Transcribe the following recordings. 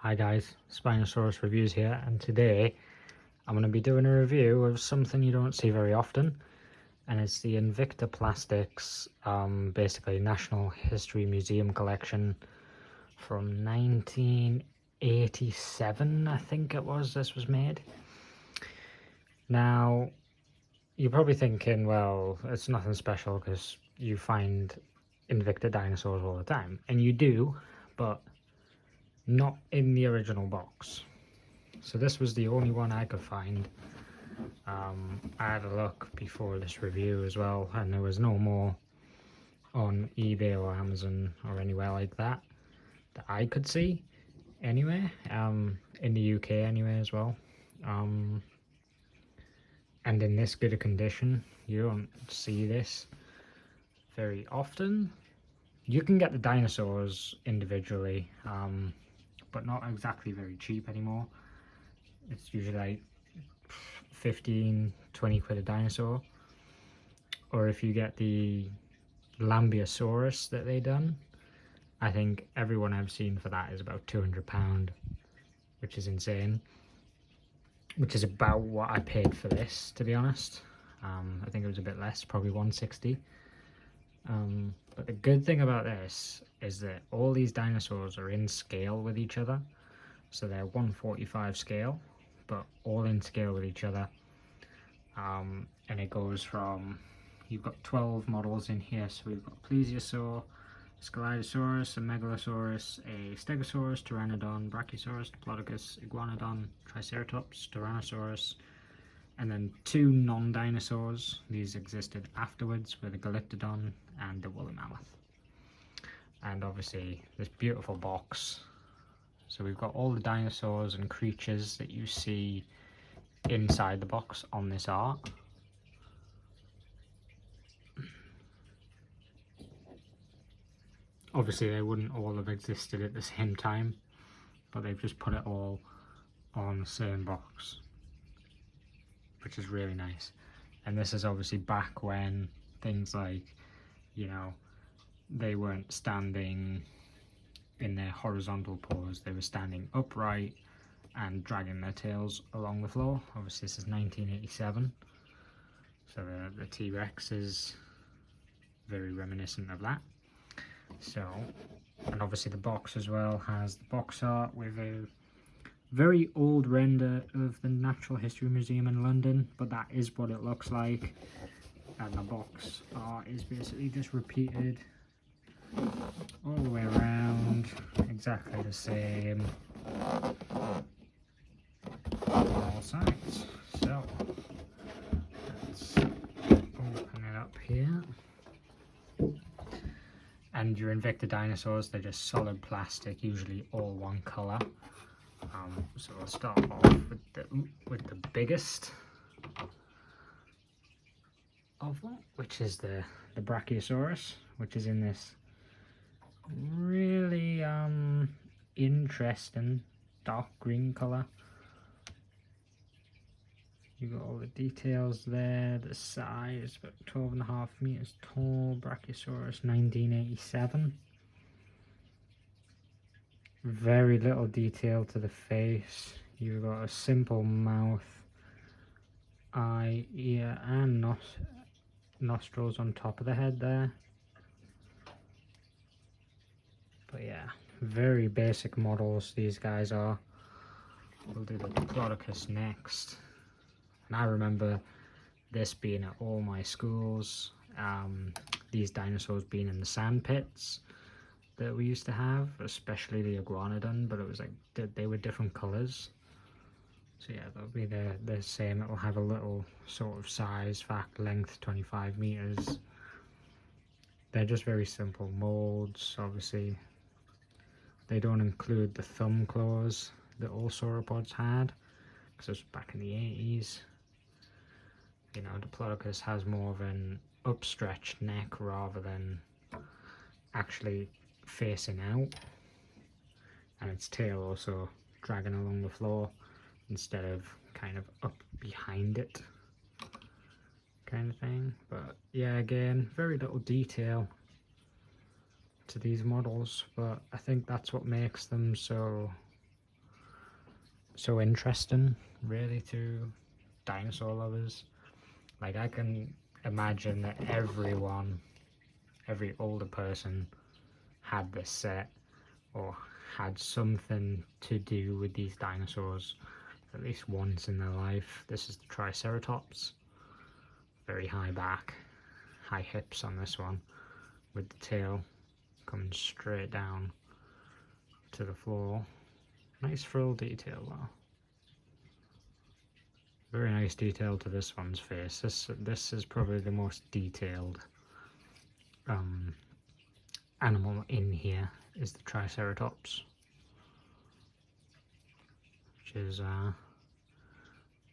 Hi guys, Spinosaurus Reviews here, and today I'm going to be doing a review of something you don't see very often, and it's the Invicta Plastics, basically National History Museum collection from 1987, I think it was, this was made. Now, you're probably thinking, well, it's nothing special because you find Invicta dinosaurs all the time, and you do, but not in the original box. So this was the only one I could find. I had a look before this review as well, and there was no more on eBay or Amazon or anywhere like that I could see anywhere, in the UK anyway as well. And in this good a condition, you don't see this very often. You can get the dinosaurs individually, but not exactly very cheap anymore. It's usually like 15-20 quid a dinosaur, or if you get the Lambeosaurus that they done, I think everyone I've seen for that is about £200, which is insane, which is about what I paid for this, to be honest. I think it was a bit less, probably 160. But the good thing about this is that all these dinosaurs are in scale with each other, so they're 1/45 scale, but all in scale with each other. And it goes from, you've got 12 models in here, so we've got Plesiosaur, Scelidosaurus, a Megalosaurus, a Stegosaurus, Pteranodon, Brachiosaurus, Diplodocus, Iguanodon, Triceratops, Tyrannosaurus, and then two non-dinosaurs. These existed afterwards with the Glyptodon and the woolly mammoth. And obviously this beautiful box. So we've got all the dinosaurs and creatures that you see inside the box on this art. Obviously they wouldn't all have existed at the same time, but they've just put it all on the same box, which is really nice. And this is obviously back when things like, you know, they weren't standing in their horizontal pose, they were standing upright and dragging their tails along the floor. Obviously this is 1987, so the T-Rex is very reminiscent of that. So, and obviously the box as well has the box art with a very old render of the Natural History Museum in London, but that is what it looks like. And the box art is basically just repeated all the way around, exactly the same on all sides. So let's open it up here. And your Invicta dinosaurs, they're just solid plastic, usually all one colour. So we'll start off with the biggest of them, which is the Brachiosaurus, which is in this really interesting dark green colour. You got all the details there. The size, about 12.5 meters tall. Brachiosaurus, 1987. Very little detail to the face. You've got a simple mouth, eye, ear, and nostrils on top of the head there. But yeah, very basic models these guys are. We'll do the Diplodocus next. And I remember this being at all my schools, these dinosaurs being in the sand pits that we used to have, especially the Iguanodon, but it was like they were different colours. So yeah, that'll be the same. It'll have a little sort of size, fact, length 25 meters. They're just very simple molds. Obviously they don't include the thumb claws that all sauropods had, because it was back in the 80s. You know, Diplodocus has more of an upstretched neck rather than actually facing out, and its tail also dragging along the floor instead of kind of up behind it, kind of thing. But yeah, again, very little detail to these models, but I think that's what makes them so so interesting, really, to dinosaur lovers. Like, I can imagine that every older person had this set or had something to do with these dinosaurs at least once in their life. This is the Triceratops. Very high back, high hips on this one, with the tail coming straight down to the floor. Nice frill detail though. Very nice detail to this one's face. This is probably the most detailed animal in here, is the Triceratops, which is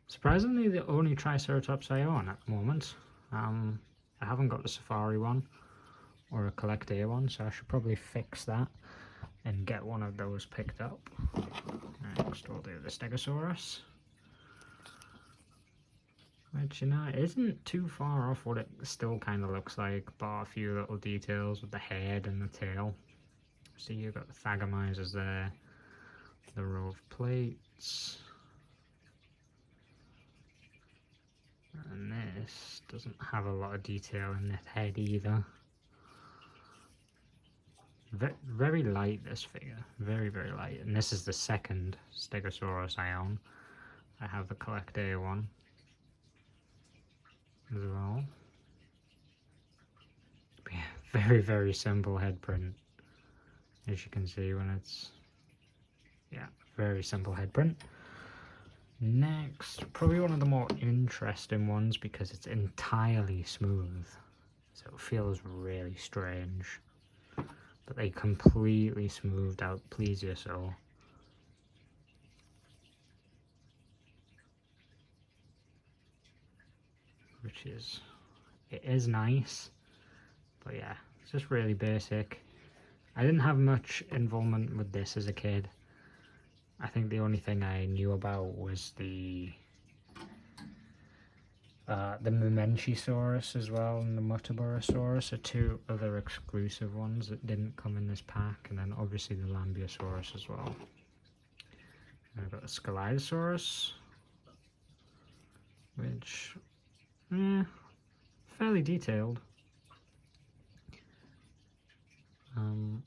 surprisingly the only Triceratops I own at the moment. I haven't got the safari one or a collect day one, so I should probably fix that and get one of those picked up. Next we'll do the Stegosaurus, which, you know, isn't too far off what it still kind of looks like, but a few little details with the head and the tail. So you've got the thagomizers there, the row of plates, and this doesn't have a lot of detail in that head either. Very light, this figure, very light, and this is the second Stegosaurus I own. I have the collect day one as well. But yeah, very simple head print, as you can see when it's, yeah, very simple head print. Next, probably one of the more interesting ones because it's entirely smooth, so it feels really strange. But they completely smoothed out plesiosaur. Which is, it is nice, but yeah, it's just really basic. I didn't have much involvement with this as a kid. I think the only thing I knew about was the Momenchisaurus as well, and the Muttaburrasaurus are two other exclusive ones that didn't come in this pack, and then obviously the Lambeosaurus as well. And I've got the Scelidosaurus, which, fairly detailed.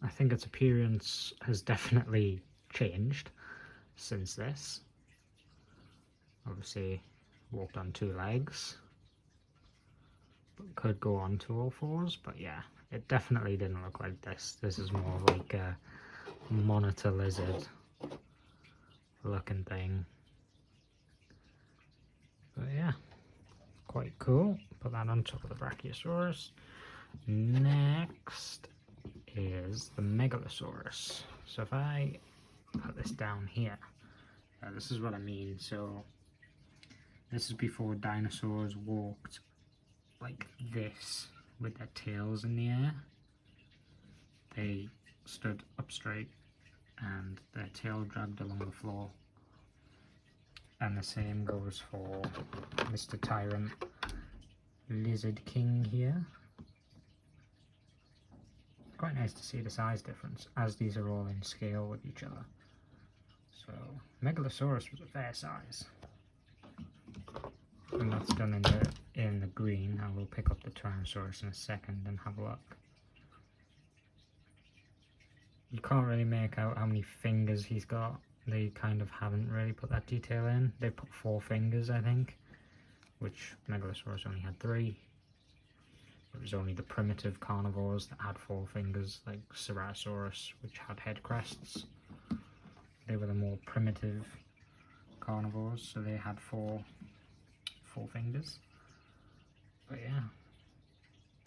I think its appearance has definitely changed since this. Obviously walked on two legs, but could go on to all fours, but yeah, it definitely didn't look like this. This is more like a monitor lizard looking thing. But yeah, quite cool. Put that on top of the Brachiosaurus. Next is the Megalosaurus. So if I put this down here, this is what I mean. So this is before dinosaurs walked like this with their tails in the air. They stood up straight and their tail dragged along the floor. And the same goes for Mr. Tyrant Lizard King here. Quite nice to see the size difference, as these are all in scale with each other. So Megalosaurus was a fair size. And that's done in the green. I will pick up the Tyrannosaurus in a second and have a look. You can't really make out how many fingers he's got. They kind of haven't really put that detail in. They put 4 fingers, I think, which Megalosaurus only had 3. It was only the primitive carnivores that had 4 fingers, like Ceratosaurus, which had head crests. They were the more primitive carnivores, so they had 4 fingers. But yeah,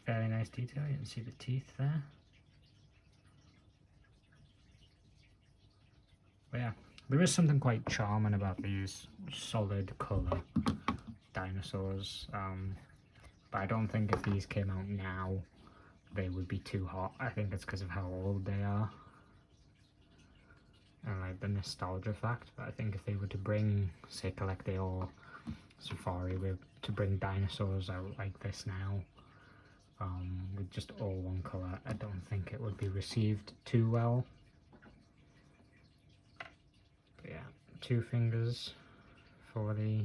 fairly nice detail. You can see the teeth there. But yeah, there is something quite charming about these solid colour dinosaurs. But I don't think if these came out now, they would be too hot. I think it's because of how old they are. And like the nostalgia fact. But I think if they were to bring, say, Collect Day or Safari, to bring dinosaurs out like this now, with just all one colour, I don't think it would be received too well. But yeah, 2 fingers for the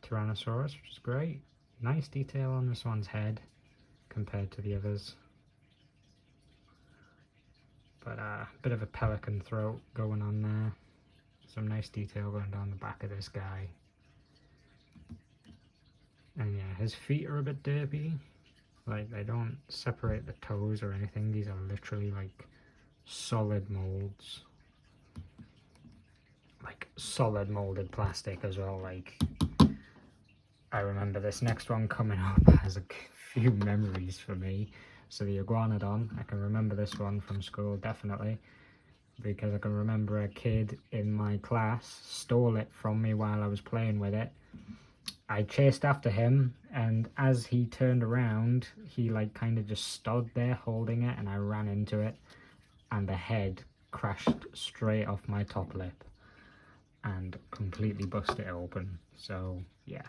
Tyrannosaurus, which is great. Nice detail on this one's head compared to the others. But a bit of a pelican throat going on there. Some nice detail going down the back of this guy. And yeah, his feet are a bit derpy. Like, they don't separate the toes or anything. These are literally like solid molds. Like solid molded plastic as well. Like, I remember this next one coming up has a few memories for me. So the iguanodon, I can remember this one from school definitely, because I can remember a kid in my class stole it from me while I was playing with it. I chased after him, and as he turned around, he like kind of just stood there holding it, and I ran into it, and the head crashed straight off my top lip and completely busted it open. So yeah.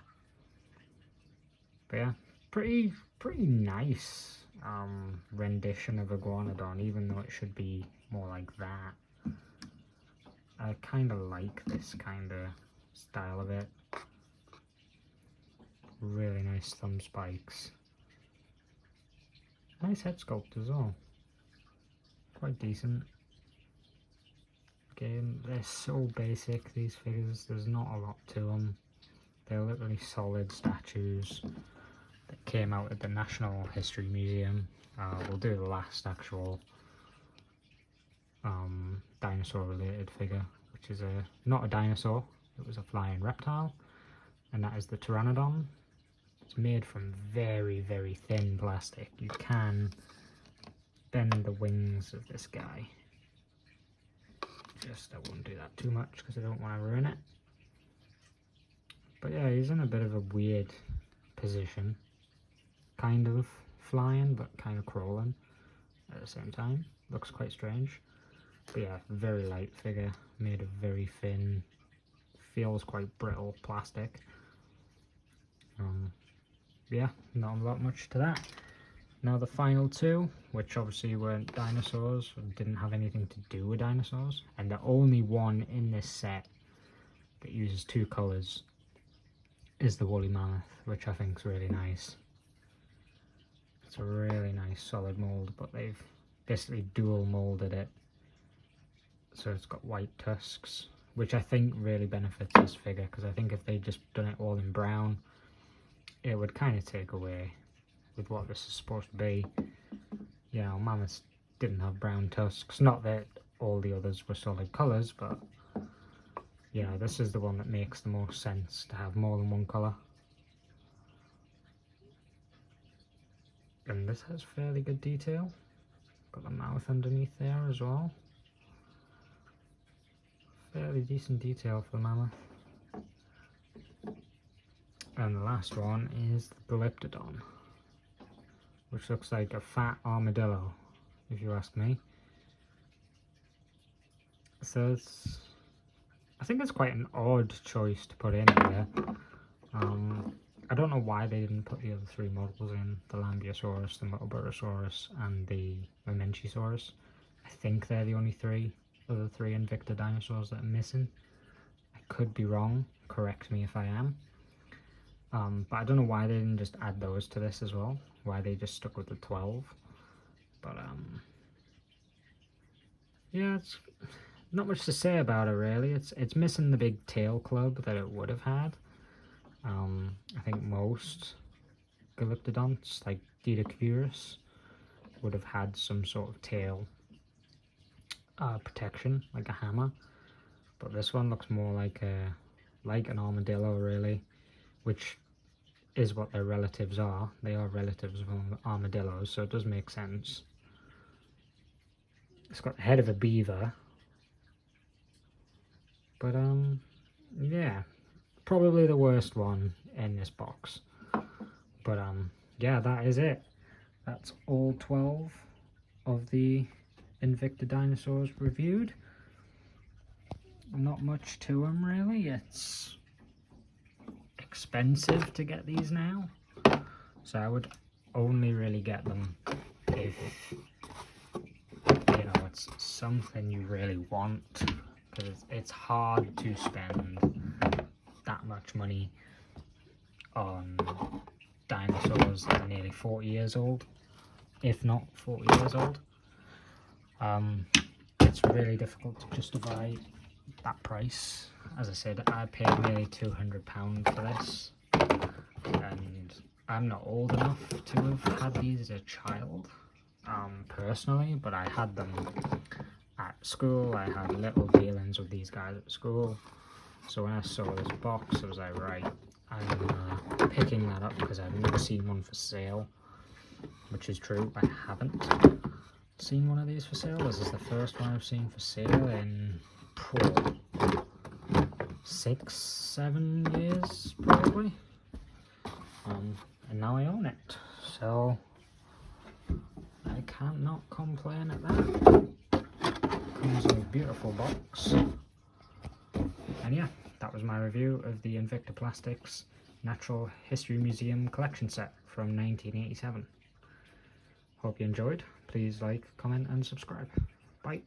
But yeah, pretty nice rendition of iguanodon, even though it should be more like that. I kind of like this kind of style of it. Really nice thumb spikes. Nice head sculpt as well. Quite decent. Again, they're so basic, these figures. There's not a lot to them. They're literally solid statues that came out at the National History Museum. We'll do the last actual dinosaur related figure, which is not a dinosaur, it was a flying reptile, and that is the Pteranodon. It's made from very, very thin plastic. You can bend the wings of this guy. I won't do that too much because I don't want to ruin it. But yeah, he's in a bit of a weird position. Kind of flying, but kind of crawling at the same time. Looks quite strange. But yeah, very light figure, made of very thin, feels quite brittle plastic. Yeah, not a lot much to that. Now the final two, which obviously weren't dinosaurs, didn't have anything to do with dinosaurs, and the only one in this set that uses 2 colours is the woolly mammoth, which I think is really nice. It's a really nice solid mould, but they've basically dual moulded it. So it's got white tusks, which I think really benefits this figure, because I think if they'd just done it all in brown, it would kind of take away with what this is supposed to be. You know, mammoths didn't have brown tusks. Not that all the others were solid colours, but you know, this is the one that makes the most sense to have more than one colour. And this has fairly good detail. Got the mouth underneath there as well. Fairly decent detail for the mammoth. And the last one is the Glyptodon, which looks like a fat armadillo, if you ask me. So I think it's quite an odd choice to put in here. I don't know why they didn't put the other 3 models in, the Lambeosaurus, the Motoborosaurus, and the Mamenchisaurus. I think they're the only 3 of the 3 Invicta dinosaurs that are missing. I could be wrong, correct me if I am. But I don't know why they didn't just add those to this as well, why they just stuck with the 12. But yeah, it's not much to say about it really. It's missing the big tail club that it would have had. I think most Glyptodonts, like Dinosaurus, would have had some sort of tail protection, like a hammer. But this one looks more like an armadillo really, which is what their relatives are. They are relatives of armadillos, so it does make sense. It's got the head of a beaver. But yeah, probably the worst one in this box. But yeah, that is it. That's all 12 of the Invicta dinosaurs reviewed. Not much to them really. It's expensive to get these now, so I would only really get them if, you know, it's something you really want. because it's hard to spend that much money on dinosaurs that are nearly 40 years old, if not 40 years old. It's really difficult to justify that price. As I said, I paid nearly £200 for this, and I'm not old enough to have had these as a child, personally, but I had them at school. I had little dealings with these guys at school, so when I saw this box, I was like, right, I'm picking that up because I've never seen one for sale, which is true. I haven't seen one of these for sale. This is the first one I've seen for sale in 6-7 years probably, and now I own it, so I cannot complain at that. Comes in a beautiful box, and yeah, that was my review of the Invicta Plastics Natural History Museum collection set from 1987. Hope you enjoyed. Please like, comment and subscribe. Bye.